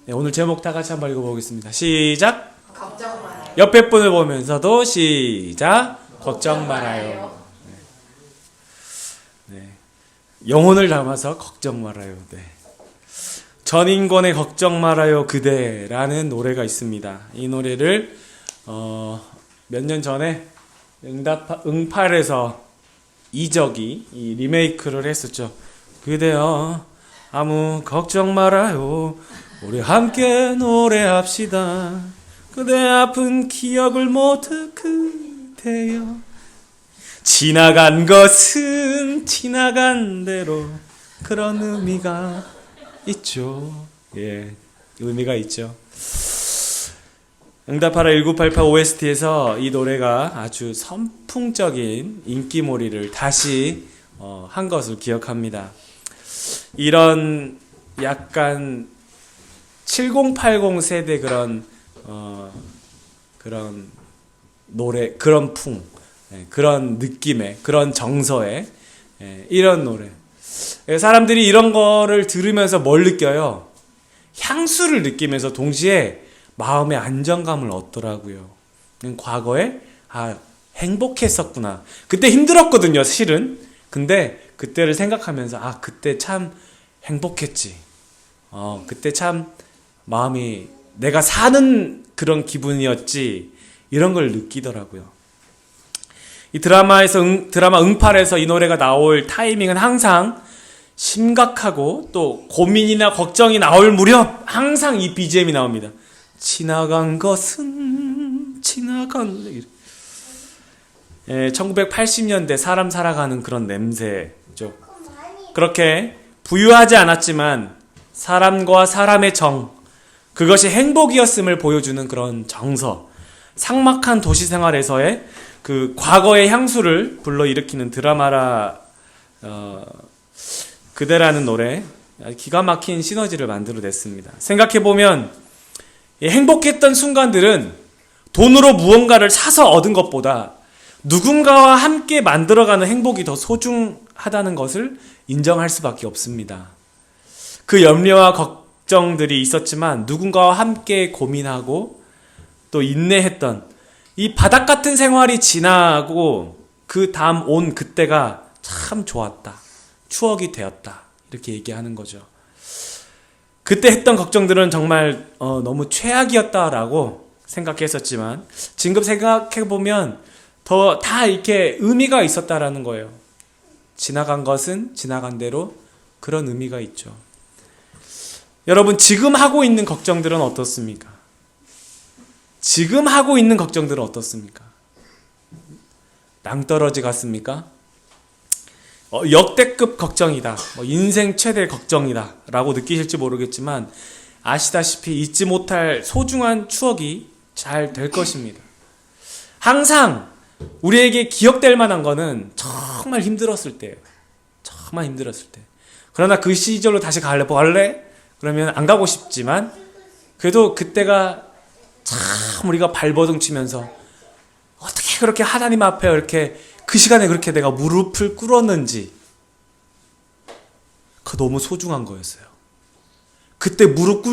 네, 오늘 제목 다 같이 한번 읽어보겠습니다. 시작. 걱정 말아요. 옆에 분을 보면서도 시작. 걱정 말아요. 네. 영혼을 담아서 걱정 말아요. 네. 전인권의 걱정 말아요 그대라는 노래가 있습니다. 이 노래를 몇 년 전에 응팔에서 이적이 이 리메이크를 했었죠. 그대여 아무 걱정 말아요 우리 함께 노래합시다. 그대 아픈 기억을 모두 그대여 지나간 것은 지나간 대로 그런 의미가 있죠. 예, 의미가 있죠. 응답하라 1988 OST에서 이 노래가 아주 선풍적인 인기몰이를 다시 한 것을 기억합니다. 이런 약간 7080 세대 그런 노래, 그런 풍, 그런 느낌의, 그런 정서의 이런 노래. 사람들이 이런 거를 들으면서 뭘 느껴요? 향수를 느끼면서 동시에 마음의 안정감을 얻더라고요. 과거에 행복했었구나. 그때 힘들었거든요, 실은. 근데 그때를 생각하면서 그때 참 행복했지. 그때 참 마음이 내가 사는 그런 기분이었지. 이런 걸 느끼더라고요. 이 드라마 응팔에서 이 노래가 나올 타이밍은 항상 심각하고 또 고민이나 걱정이 나올 무렵 항상 이 BGM이 나옵니다. 지나간 것은 지나간 1980년대 사람 살아가는 그런 냄새죠. 그렇게 부유하지 않았지만 사람과 사람의 정, 그것이 행복이었음을 보여주는 그런 정서, 삭막한 도시 생활에서의 그 과거의 향수를 불러일으키는 드라마라 그대라는 노래, 기가 막힌 시너지를 만들어냈습니다. 생각해보면 행복했던 순간들은 돈으로 무언가를 사서 얻은 것보다 누군가와 함께 만들어가는 행복이 더 소중하다는 것을 인정할 수밖에 없습니다. 그 염려와 걱정들이 있었지만 누군가와 함께 고민하고 또 인내했던 이 바닥 같은 생활이 지나고 그 다음 온 그때가 참 좋았다. 추억이 되었다. 이렇게 얘기하는 거죠. 그때 했던 걱정들은 정말 너무 최악이었다라고 생각했었지만 지금 생각해보면 더 다 이렇게 의미가 있었다라는 거예요. 지나간 것은 지나간 대로 그런 의미가 있죠. 여러분 지금 하고 있는 걱정들은 어떻습니까? 지금 하고 있는 걱정들은 어떻습니까? 낭떠러지 같습니까? 역대급 걱정이다. 인생 최대 걱정이다. 라고 느끼실지 모르겠지만 아시다시피 잊지 못할 소중한 추억이 잘 될 것입니다. 항상 우리에게 기억될 만한 거는 정말 힘들었을 때예요. 정말 힘들었을 때. 그러나 그 시절로 다시 갈래? 그러면 안 가고 싶지만 그래도 그때가 참 우리가 발버둥 치면서 어떻게 그렇게 하나님 앞에 이렇게 그 시간에 그렇게 내가 무릎을 꿇었는지 그거 너무 소중한 거였어요. 그때 무릎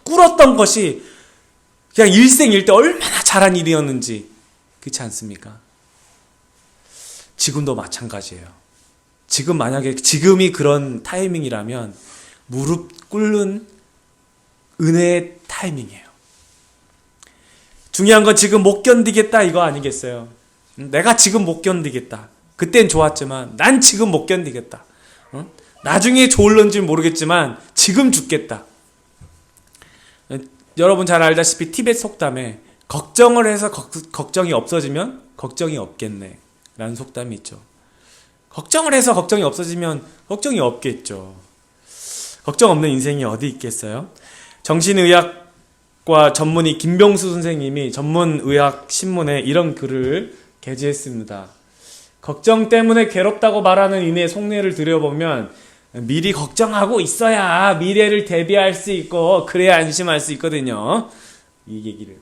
꿇었던 것이 그냥 일생일대 얼마나 잘한 일이었는지 그렇지 않습니까? 지금도 마찬가지예요. 지금 만약에 지금이 그런 타이밍이라면 무릎 꿇는 은혜의 타이밍이에요. 중요한 건 지금 못 견디겠다 이거 아니겠어요? 내가 지금 못 견디겠다. 그땐 좋았지만 난 지금 못 견디겠다. 나중에 좋을런지는 모르겠지만 지금 죽겠다. 여러분 잘 알다시피 티벳 속담에 걱정을 해서 걱정이 없어지면 걱정이 없겠네 라는 속담이 있죠. 걱정을 해서 걱정이 없어지면 걱정이 없겠죠. 걱정 없는 인생이 어디 있겠어요? 정신의학과 전문의 김병수 선생님이 전문의학 신문에 이런 글을 게재했습니다. 걱정 때문에 괴롭다고 말하는 이의 속내를 들여보면 미리 걱정하고 있어야 미래를 대비할 수 있고 그래야 안심할 수 있거든요. 이 얘기를.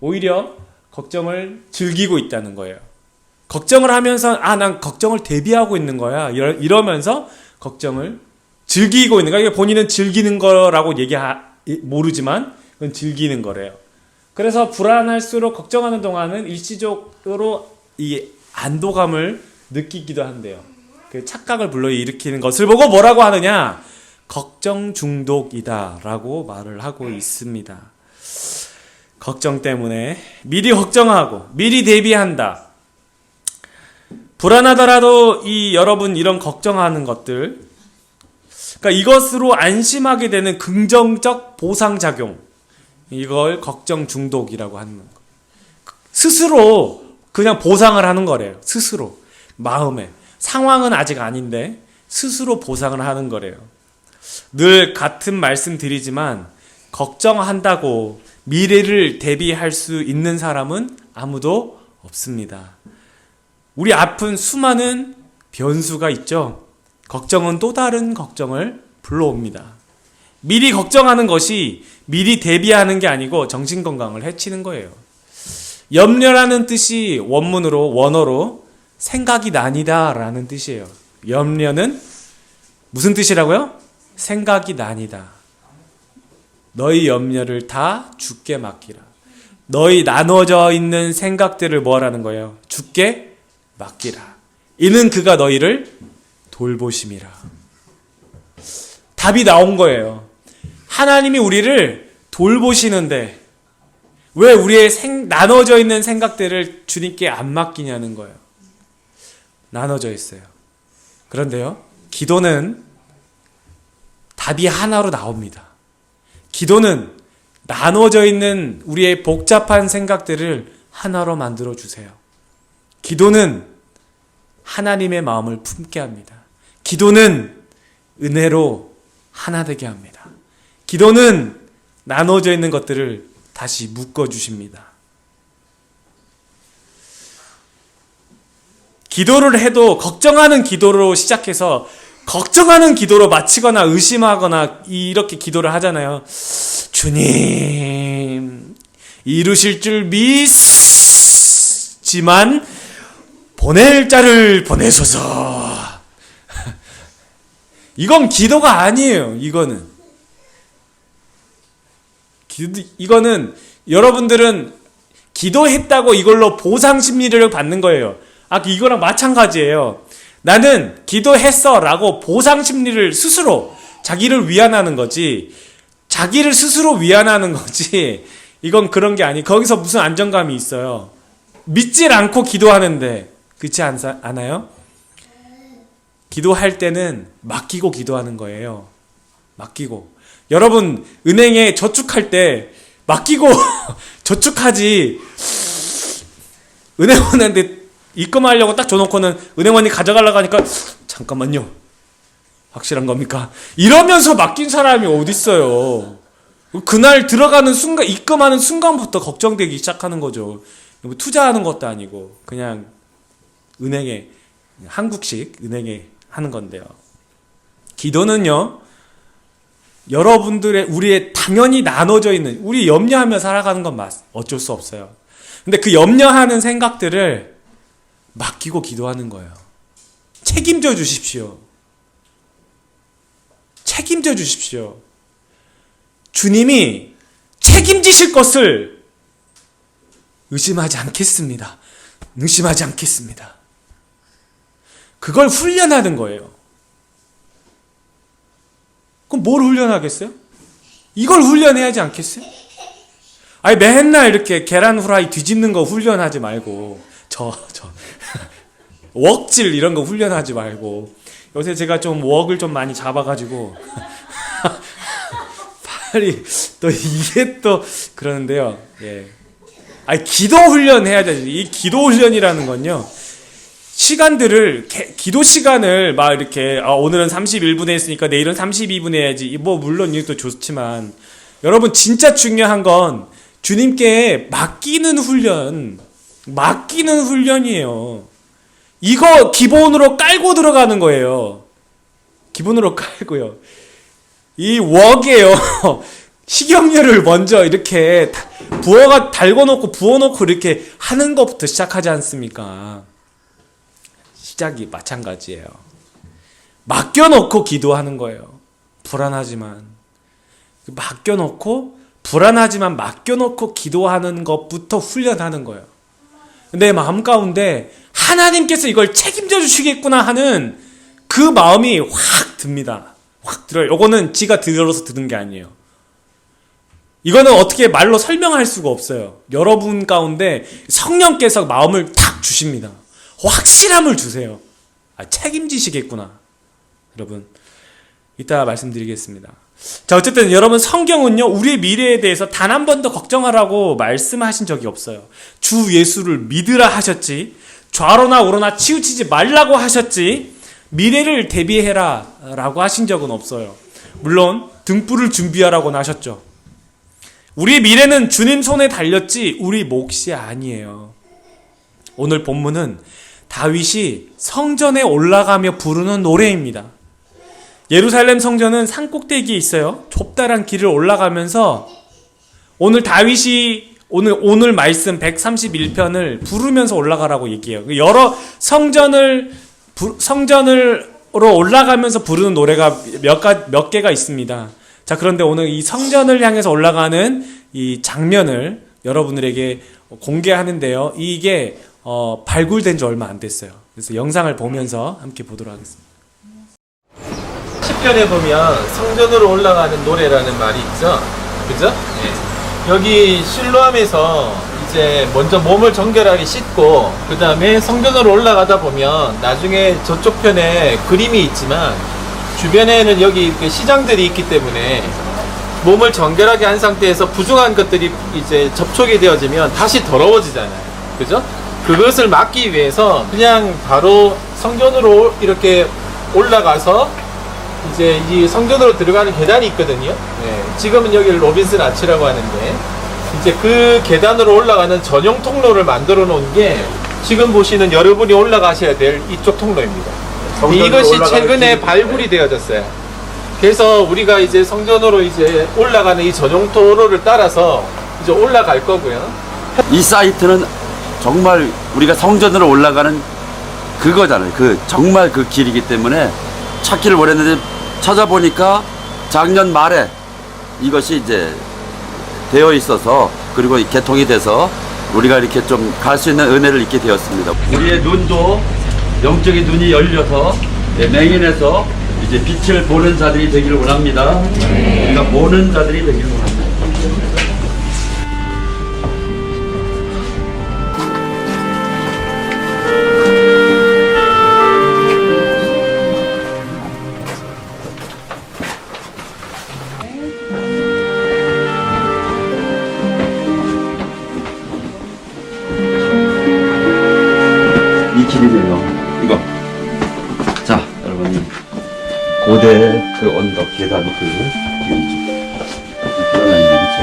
오히려 걱정을 즐기고 있다는 거예요. 걱정을 하면서 난 걱정을 대비하고 있는 거야. 이러면서 걱정을 즐기고 있는 거야. 이게 본인은 즐기는 거라고 모르지만 그건 즐기는 거래요. 그래서 불안할수록 걱정하는 동안은 일시적으로 이 안도감을 느끼기도 한대요. 그 착각을 불러일으키는 것을 보고 뭐라고 하느냐? 걱정 중독이다라고 말을 하고 있습니다. 걱정 때문에 미리 걱정하고 미리 대비한다. 불안하더라도 여러분 이런 걱정하는 것들, 그러니까 이것으로 안심하게 되는 긍정적 보상작용, 이걸 걱정 중독이라고 하는 거. 스스로 그냥 보상을 하는 거래요. 스스로 마음에 상황은 아직 아닌데 스스로 보상을 하는 거래요. 늘 같은 말씀 드리지만 걱정한다고 미래를 대비할 수 있는 사람은 아무도 없습니다. 우리 앞은 수많은 변수가 있죠. 걱정은 또 다른 걱정을 불러옵니다. 미리 걱정하는 것이 미리 대비하는 게 아니고 정신건강을 해치는 거예요. 염려라는 뜻이 원어로 생각이 나니다 라는 뜻이에요. 염려는 무슨 뜻이라고요? 생각이 나니다. 너희 염려를 다 주께 맡기라. 너희 나눠져 있는 생각들을 뭐라는 거예요? 주께 맡기라. 이는 그가 너희를 돌보심이라. 답이 나온 거예요. 하나님이 우리를 돌보시는데 왜 우리의 나눠져 있는 생각들을 주님께 안 맡기냐는 거예요. 나눠져 있어요. 그런데요, 기도는 답이 하나로 나옵니다. 기도는 나눠져 있는 우리의 복잡한 생각들을 하나로 만들어 주세요. 기도는 하나님의 마음을 품게 합니다. 기도는 은혜로 하나 되게 합니다. 기도는 나눠져 있는 것들을 다시 묶어 주십니다. 기도를 해도 걱정하는 기도로 시작해서 걱정하는 기도로 마치거나 의심하거나 이렇게 기도를 하잖아요. 주님, 이루실 줄 믿지만 보낼 자를 보내소서. 이건 기도가 아니에요. 이거는 여러분들은 기도했다고 이걸로 보상 심리를 받는 거예요. 이거랑 마찬가지예요. 나는 기도했어 라고 보상 심리를 스스로 자기를 위안하는 거지, 자기를 스스로 위안하는 거지, 이건 그런 게 아니. 거기서 무슨 안정감이 있어요? 믿질 않고 기도하는데, 그렇지 않아요? 기도할 때는 맡기고 기도하는 거예요. 맡기고. 여러분 은행에 저축할 때 맡기고 저축하지, 은행원한테 입금하려고 딱 줘놓고는 은행원이 가져가려고 하니까 잠깐만요, 확실한 겁니까? 이러면서 맡긴 사람이 어딨어요. 그날 들어가는 순간, 입금하는 순간부터 걱정되기 시작하는 거죠. 투자하는 것도 아니고 그냥 은행에, 한국식 은행에 하는 건데요. 기도는요, 여러분들의, 우리의 당연히 나눠져 있는, 우리 염려하며 살아가는 건 어쩔 수 없어요. 근데 그 염려하는 생각들을 맡기고 기도하는 거예요. 책임져 주십시오. 책임져 주십시오. 주님이 책임지실 것을 의심하지 않겠습니다. 의심하지 않겠습니다. 그걸 훈련하는 거예요. 그럼 뭘 훈련하겠어요? 이걸 훈련해야지 않겠어요? 맨날 이렇게 계란 후라이 뒤집는 거 훈련하지 말고, 웍질 이런 거 훈련하지 말고, 요새 제가 좀 웍을 좀 많이 잡아가지고, 팔이 또 이게 또 그러는데요. 예. 기도 훈련 해야 되지. 이 기도 훈련이라는 건요, 시간들을, 기도 시간을 막 이렇게, 오늘은 31분에 했으니까 내일은 32분에 해야지. 물론 이것도 좋지만, 여러분 진짜 중요한 건 주님께 맡기는 훈련이에요. 이거 기본으로 깔고 들어가는 거예요. 기본으로 깔고요. 이 웍이에요. 식용유를 먼저 이렇게 부어놓고 이렇게 하는 것부터 시작하지 않습니까? 시작이 마찬가지예요. 맡겨놓고 기도하는 거예요. 불안하지만. 맡겨놓고 불안하지만 맡겨놓고 기도하는 것부터 훈련하는 거예요. 내 마음 가운데 하나님께서 이걸 책임져 주시겠구나 하는 그 마음이 확 듭니다. 확 들어요. 요거는 지가 들어서 드는 게 아니에요. 이거는 어떻게 말로 설명할 수가 없어요. 여러분 가운데 성령께서 마음을 탁 주십니다. 확실함을 주세요. 책임지시겠구나. 여러분, 이따 말씀드리겠습니다. 자, 어쨌든 여러분, 성경은요, 우리의 미래에 대해서 단 한 번도 걱정하라고 말씀하신 적이 없어요. 주 예수를 믿으라 하셨지, 좌로나 우로나 치우치지 말라고 하셨지, 미래를 대비해라 라고 하신 적은 없어요. 물론 등불을 준비하라고는 하셨죠. 우리의 미래는 주님 손에 달렸지 우리 몫이 아니에요. 오늘 본문은 다윗이 성전에 올라가며 부르는 노래입니다. 예루살렘 성전은 산꼭대기에 있어요. 좁다란 길을 올라가면서 오늘 다윗이 오늘 말씀 131편을 부르면서 올라가라고 얘기해요. 여러 성전으로 올라가면서 부르는 노래가 몇 개가 있습니다. 자, 그런데 오늘 이 성전을 향해서 올라가는 이 장면을 여러분들에게 공개하는데요. 이게 발굴된 지 얼마 안 됐어요. 그래서 영상을 보면서 함께 보도록 하겠습니다. 10편에 보면 성전으로 올라가는 노래라는 말이 있죠. 그죠? 네. 여기 실로암에서 이제 먼저 몸을 정결하게 씻고 그 다음에 성전으로 올라가다 보면 나중에 저쪽 편에 그림이 있지만 주변에는 여기 시장들이 있기 때문에 몸을 정결하게 한 상태에서 부정한 것들이 이제 접촉이 되어지면 다시 더러워지잖아요. 그죠? 그것을 막기 위해서 그냥 바로 성전으로 이렇게 올라가서 이제 이 성전으로 들어가는 계단이 있거든요. 네. 지금은 여기를 로빈슨 아치라고 하는데 이제 그 계단으로 올라가는 전용 통로를 만들어 놓은 게 지금 보시는 여러분이 올라가셔야 될 이쪽 통로입니다. 이것이 최근에 발굴이 되어졌어요. 그래서 우리가 이제 성전으로 이제 올라가는 이 전용 도로를 따라서 이제 올라갈 거고요. 이 사이트는 정말 우리가 성전으로 올라가는 그거잖아요. 정말 그 길이기 때문에 찾기를 원했는데 찾아보니까 작년 말에 이것이 이제 되어 있어서 그리고 개통이 돼서 우리가 이렇게 좀 갈 수 있는 은혜를 잊게 되었습니다. 우리의 눈도 영적인 눈이 열려서 맹인해서 이제 빛을 보는 자들이 되기를 원합니다. 우리가 보는 자들이 되기를 원합니다. 이 길이네요. 이거. 자, 여러분. 고대 그 언덕 계단 그 길이죠. 그런 아이들이죠.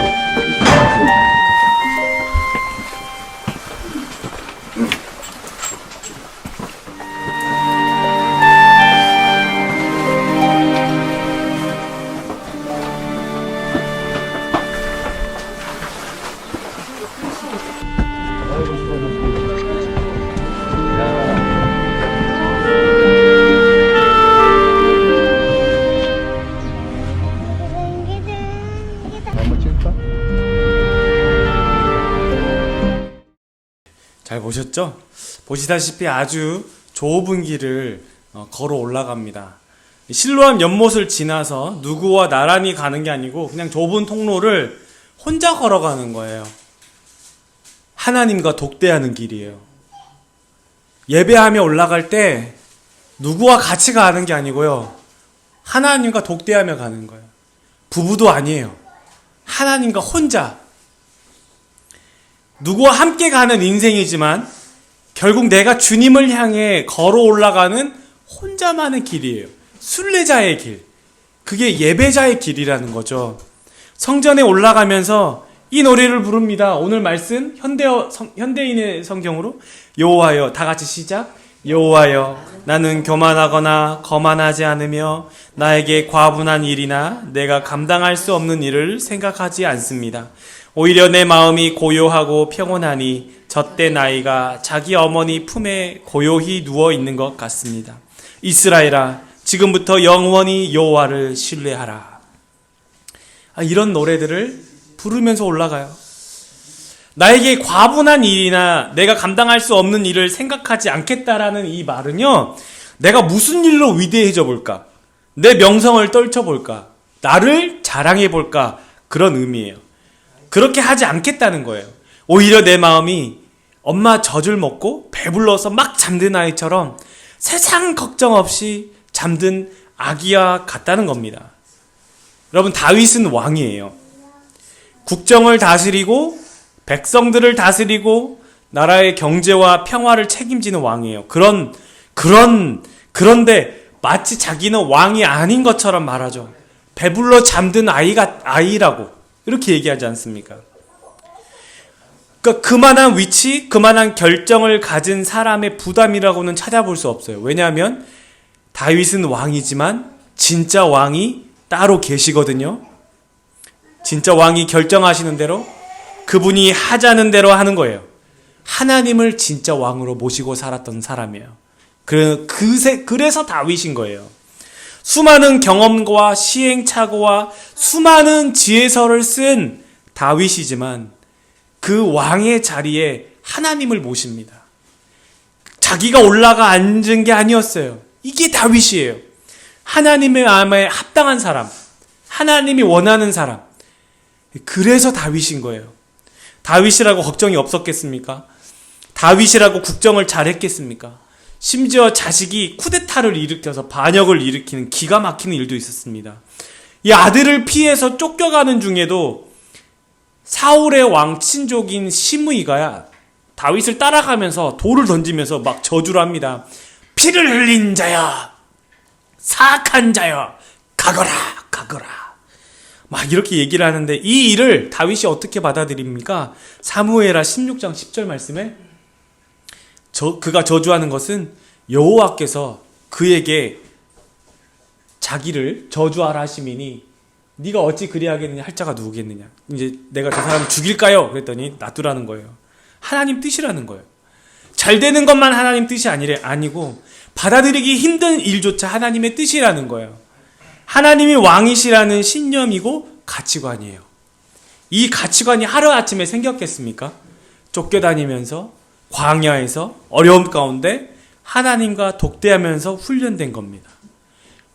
잘 보셨죠? 보시다시피 아주 좁은 길을 걸어 올라갑니다. 실로암 연못을 지나서 누구와 나란히 가는 게 아니고 그냥 좁은 통로를 혼자 걸어가는 거예요. 하나님과 독대하는 길이에요. 예배하며 올라갈 때 누구와 같이 가는 게 아니고요. 하나님과 독대하며 가는 거예요. 부부도 아니에요. 하나님과 혼자. 누구와 함께 가는 인생이지만 결국 내가 주님을 향해 걸어 올라가는 혼자만의 길이에요. 순례자의 길. 그게 예배자의 길이라는 거죠. 성전에 올라가면서 이 노래를 부릅니다. 오늘 말씀 현대인의 성경으로 여호와여, 다 같이 시작. 여호와여, 나는 교만하거나 거만하지 않으며 나에게 과분한 일이나 내가 감당할 수 없는 일을 생각하지 않습니다. 오히려 내 마음이 고요하고 평온하니 젖대 나이가 자기 어머니 품에 고요히 누워 있는 것 같습니다. 이스라엘아, 지금부터 영원히 여호와를 신뢰하라. 이런 노래들을 부르면서 올라가요. 나에게 과분한 일이나 내가 감당할 수 없는 일을 생각하지 않겠다라는 이 말은요, 내가 무슨 일로 위대해져 볼까? 내 명성을 떨쳐볼까? 나를 자랑해볼까? 그런 의미예요. 그렇게 하지 않겠다는 거예요. 오히려 내 마음이 엄마 젖을 먹고 배불러서 막 잠든 아이처럼 세상 걱정 없이 잠든 아기와 같다는 겁니다. 여러분, 다윗은 왕이에요. 국정을 다스리고 백성들을 다스리고 나라의 경제와 평화를 책임지는 왕이에요. 그런데 마치 자기는 왕이 아닌 것처럼 말하죠. 배불러 잠든 아이라고 이렇게 얘기하지 않습니까? 그러니까 그만한 위치, 그만한 결정을 가진 사람의 부담이라고는 찾아볼 수 없어요. 왜냐하면 다윗은 왕이지만 진짜 왕이 따로 계시거든요. 진짜 왕이 결정하시는 대로 그분이 하자는 대로 하는 거예요. 하나님을 진짜 왕으로 모시고 살았던 사람이에요. 그래서 다윗인 거예요. 수많은 경험과 시행착오와 수많은 지혜서를 쓴 다윗이지만 그 왕의 자리에 하나님을 모십니다. 자기가 올라가 앉은 게 아니었어요. 이게 다윗이에요. 하나님의 마음에 합당한 사람, 하나님이 원하는 사람. 그래서 다윗인 거예요. 다윗이라고 걱정이 없었겠습니까? 다윗이라고 국정을 잘했겠습니까? 심지어 자식이 쿠데타를 일으켜서 반역을 일으키는 기가 막히는 일도 있었습니다. 이 아들을 피해서 쫓겨가는 중에도 사울의 왕 친족인 시므이가 다윗을 따라가면서 돌을 던지면서 막 저주를 합니다. 피를 흘린 자야, 사악한 자야, 가거라, 가거라. 막 이렇게 얘기를 하는데 이 일을 다윗이 어떻게 받아들입니까? 사무엘하 16장 10절 말씀에 그가 저주하는 것은 여호와께서 그에게 자기를 저주하라 하심이니 네가 어찌 그리하겠느냐 할 자가 누구겠느냐. 이제 내가 저 사람 죽일까요? 그랬더니 놔두라는 거예요. 하나님 뜻이라는 거예요. 잘 되는 것만 하나님 뜻이 아니고 받아들이기 힘든 일조차 하나님의 뜻이라는 거예요. 하나님이 왕이시라는 신념이고 가치관이에요. 이 가치관이 하루아침에 생겼겠습니까? 쫓겨다니면서 광야에서 어려움 가운데 하나님과 독대하면서 훈련된 겁니다.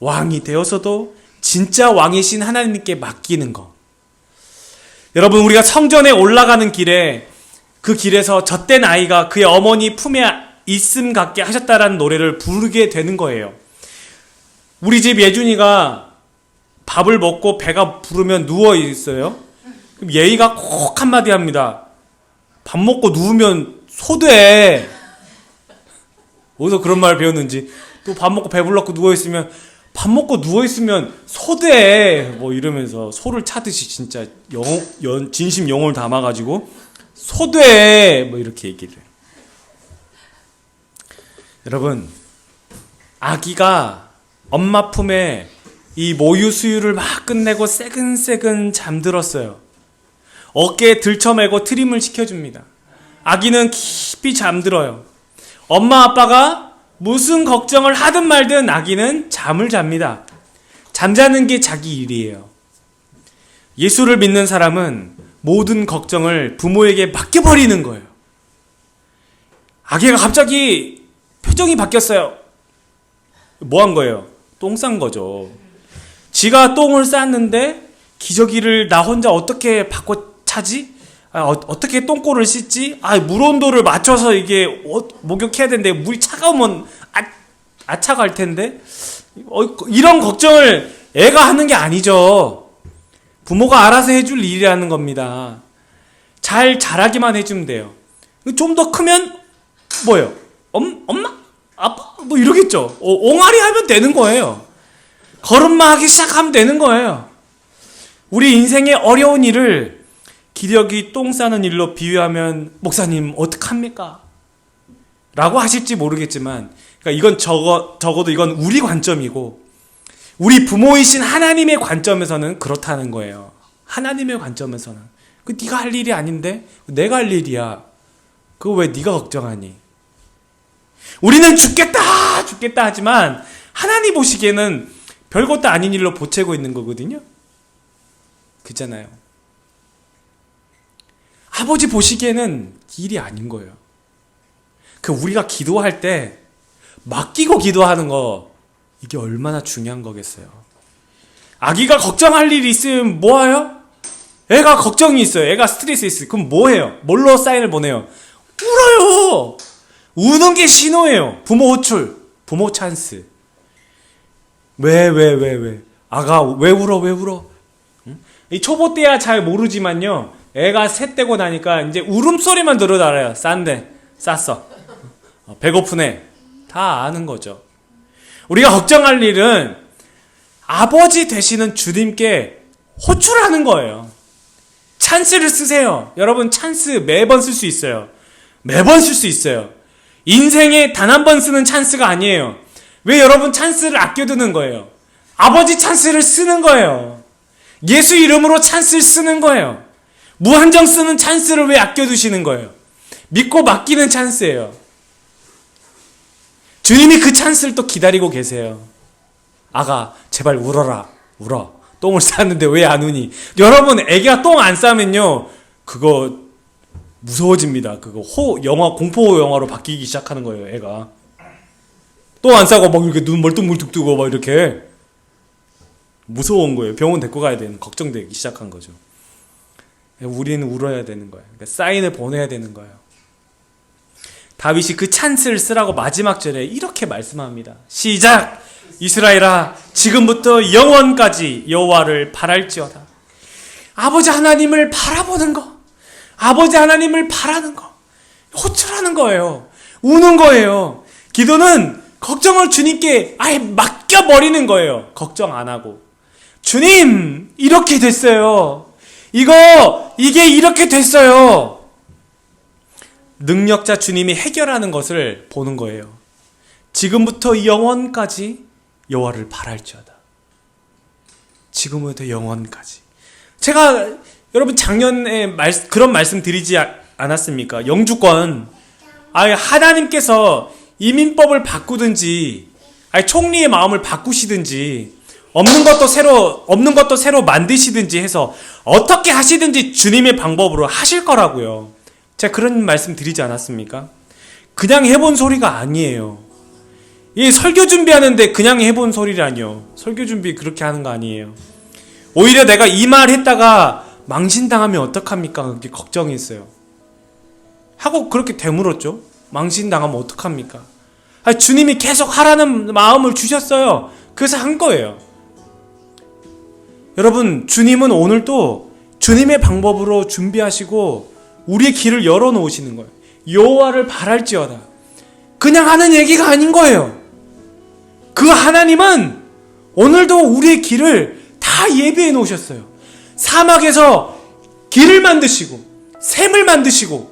왕이 되어서도 진짜 왕이신 하나님께 맡기는 것. 여러분, 우리가 성전에 올라가는 길에 그 길에서 젖된 아이가 그의 어머니 품에 있음 같게 하셨다라는 노래를 부르게 되는 거예요. 우리 집 예준이가 밥을 먹고 배가 부르면 누워 있어요. 그럼 예의가 꼭 한마디 합니다. 밥 먹고 누우면 소돼. 어디서 그런 말을 배웠는지. 또 밥 먹고 배불렀고 누워있으면 밥 먹고 누워있으면 소돼. 뭐 이러면서 소를 차듯이 진짜 진심 영혼을 담아가지고 소돼. 뭐 이렇게 얘기를 해요. 여러분, 아기가 엄마 품에 이 모유 수유를 막 끝내고 새근새근 잠들었어요. 어깨에 들쳐매고 트림을 시켜줍니다. 아기는 깊이 잠들어요. 엄마 아빠가 무슨 걱정을 하든 말든 아기는 잠을 잡니다. 잠자는 게 자기 일이에요. 예수를 믿는 사람은 모든 걱정을 부모에게 맡겨버리는 거예요. 아기가 갑자기 표정이 바뀌었어요. 뭐 한 거예요? 똥 싼 거죠. 지가 똥을 쌌는데 기저귀를 나 혼자 어떻게 바꿔 차지? 어떻게 똥꼬를 씻지? 물 온도를 맞춰서 이게 목욕해야 되는데 물이 차가우면 아차갈 텐데. 이런 걱정을 애가 하는 게 아니죠. 부모가 알아서 해줄 일이라는 겁니다. 잘 자라기만 해주면 돼요. 좀 더 크면 뭐예요? 엄마? 아빠? 뭐 이러겠죠. 옹알이 하면 되는 거예요. 걸음마 하기 시작하면 되는 거예요. 우리 인생의 어려운 일을 기저귀 똥 싸는 일로 비유하면 목사님 어떡합니까? 라고 하실지 모르겠지만, 그러니까 이건 적어도 이건 우리 관점이고 우리 부모이신 하나님의 관점에서는 그렇다는 거예요. 하나님의 관점에서는 네가 할 일이 아닌데 내가 할 일이야. 그거 왜 네가 걱정하니? 우리는 죽겠다 하지만 하나님 보시기에는 별것도 아닌 일로 보채고 있는 거거든요. 그잖아요. 아버지 보시기에는 일이 아닌 거예요. 우리가 기도할 때 맡기고 기도하는 거, 이게 얼마나 중요한 거겠어요. 아기가 걱정할 일이 있으면 뭐해요? 애가 걱정이 있어요. 애가 스트레스 있어요. 그럼 뭐해요? 뭘로 사인을 보내요? 울어요. 우는 게 신호예요. 부모 호출, 부모 찬스. 왜? 아가 왜 울어? 응? 이 초보 때야 잘 모르지만요, 애가 셋되고 나니까 이제 울음소리만 들어도 알아요. 쌌어. 배고프네. 다 아는 거죠. 우리가 걱정할 일은 아버지 되시는 주님께 호출하는 거예요. 찬스를 쓰세요. 여러분, 찬스 매번 쓸 수 있어요. 매번 쓸 수 있어요. 인생에 단 한 번 쓰는 찬스가 아니에요. 왜 여러분 찬스를 아껴두는 거예요? 아버지 찬스를 쓰는 거예요. 예수 이름으로 찬스를 쓰는 거예요. 무한정 쓰는 찬스를 왜 아껴두시는 거예요? 믿고 맡기는 찬스예요. 주님이 그 찬스를 또 기다리고 계세요. 아가, 제발 울어라. 울어. 똥을 쌌는데 왜 안 우니? 여러분, 애기가 똥 안 싸면요, 그거 무서워집니다. 그거 공포 영화로 바뀌기 시작하는 거예요, 애가. 똥 안 싸고 막 이렇게 눈 멀뚱멀뚱 뜨고 막 이렇게 무서운 거예요. 병원 데리고 가야 되는, 걱정되기 시작한 거죠. 우리는 울어야 되는 거예요. 그러니까 사인을 보내야 되는 거예요. 다윗이 그 찬스를 쓰라고 마지막 절에 이렇게 말씀합니다. 시작! 이스라엘아, 지금부터 영원까지 여호와를 바랄지어다. 아버지 하나님을 바라보는 거, 아버지 하나님을 바라는 거, 호출하는 거예요. 우는 거예요. 기도는 걱정을 주님께 아예 맡겨버리는 거예요. 걱정 안 하고. 주님, 이렇게 됐어요. 이게 이렇게 됐어요. 능력자 주님이 해결하는 것을 보는 거예요. 지금부터 영원까지 여호와를 바랄지어다. 지금부터 영원까지. 제가 여러분 작년에 그런 말씀 드리지 않았습니까? 영주권, 하나님께서 이민법을 바꾸든지, 총리의 마음을 바꾸시든지, 없는 것도 새로 만드시든지 해서 어떻게 하시든지 주님의 방법으로 하실 거라고요. 제가 그런 말씀 드리지 않았습니까? 그냥 해본 소리가 아니에요. 이 설교 준비하는데 그냥 해본 소리라니요. 설교 준비 그렇게 하는 거 아니에요. 오히려 내가 이 말 했다가 망신당하면 어떡합니까? 그렇게 걱정했어요. 하고 그렇게 되물었죠. 망신당하면 어떡합니까? 주님이 계속 하라는 마음을 주셨어요. 그래서 한 거예요. 여러분, 주님은 오늘도 주님의 방법으로 준비하시고 우리의 길을 열어놓으시는 거예요. 여호와를 바랄지어다. 그냥 하는 얘기가 아닌 거예요. 그 하나님은 오늘도 우리의 길을 다 예비해 놓으셨어요. 사막에서 길을 만드시고 샘을 만드시고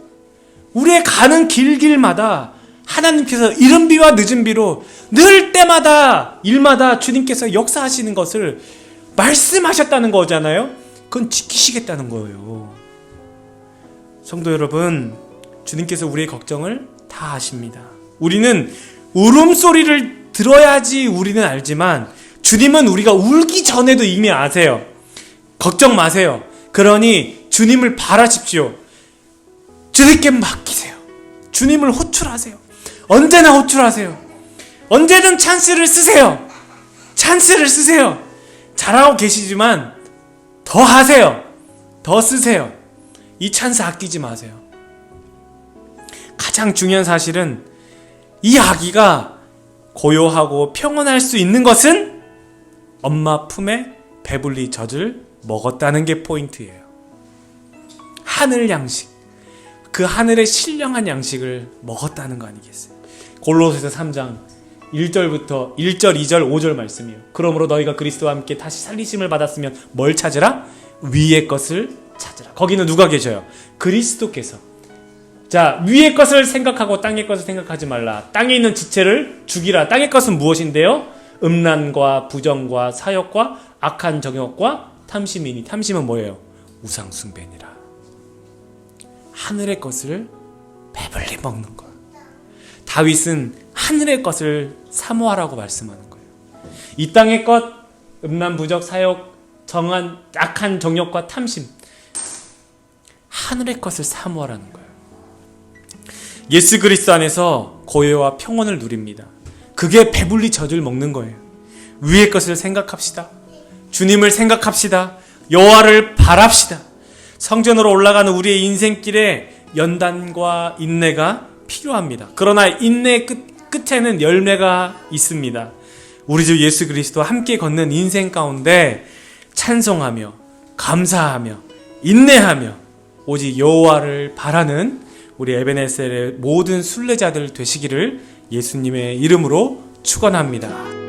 우리의 가는 길마다 하나님께서 이른 비와 늦은 비로 늘 때마다 일마다 주님께서 역사하시는 것을 말씀하셨다는 거잖아요. 그건 지키시겠다는 거예요. 성도 여러분, 주님께서 우리의 걱정을 다 아십니다. 우리는 울음소리를 들어야지 우리는 알지만 주님은 우리가 울기 전에도 이미 아세요. 걱정 마세요. 그러니 주님을 바라십시오. 주님께 맡기세요. 주님을 호출하세요. 언제나 호출하세요. 언제든 찬스를 쓰세요. 찬스를 쓰세요. 잘하고 계시지만 더 하세요. 더 쓰세요. 이 찬스 아끼지 마세요. 가장 중요한 사실은 이 아기가 고요하고 평온할 수 있는 것은 엄마 품에 배불리 젖을 먹었다는 게 포인트예요. 하늘 양식, 그 하늘의 신령한 양식을 먹었다는 거 아니겠어요? 골로새서 3장 1절부터 1절, 2절, 5절 말씀이에요. 그러므로 너희가 그리스도와 함께 다시 살리심을 받았으면 뭘 찾으라? 위의 것을 찾으라. 거기는 누가 계셔요? 그리스도께서. 자, 위의 것을 생각하고 땅의 것을 생각하지 말라. 땅에 있는 지체를 죽이라. 땅의 것은 무엇인데요? 음란과 부정과 사욕과 악한 정욕과 탐심이니. 탐심은 뭐예요? 우상숭배니라. 하늘의 것을 배불리 먹는 거예요. 다윗은 하늘의 것을 사모하라고 말씀하는 거예요. 이 땅의 것, 음란, 부적, 사욕, 정한 약한 정욕과 탐심, 하늘의 것을 사모하라는 거예요. 예수 그리스도 안에서 고요와 평온을 누립니다. 그게 배불리 젖을 먹는 거예요. 위의 것을 생각합시다. 주님을 생각합시다. 여호와를 바랍시다. 성전으로 올라가는 우리의 인생길에 연단과 인내가 필요합니다. 그러나 인내의 끝에는 열매가 있습니다. 우리 주 예수 그리스도와 함께 걷는 인생 가운데 찬송하며 감사하며 인내하며 오직 여호와를 바라는 우리 에베네셀의 모든 순례자들 되시기를 예수님의 이름으로 축원합니다.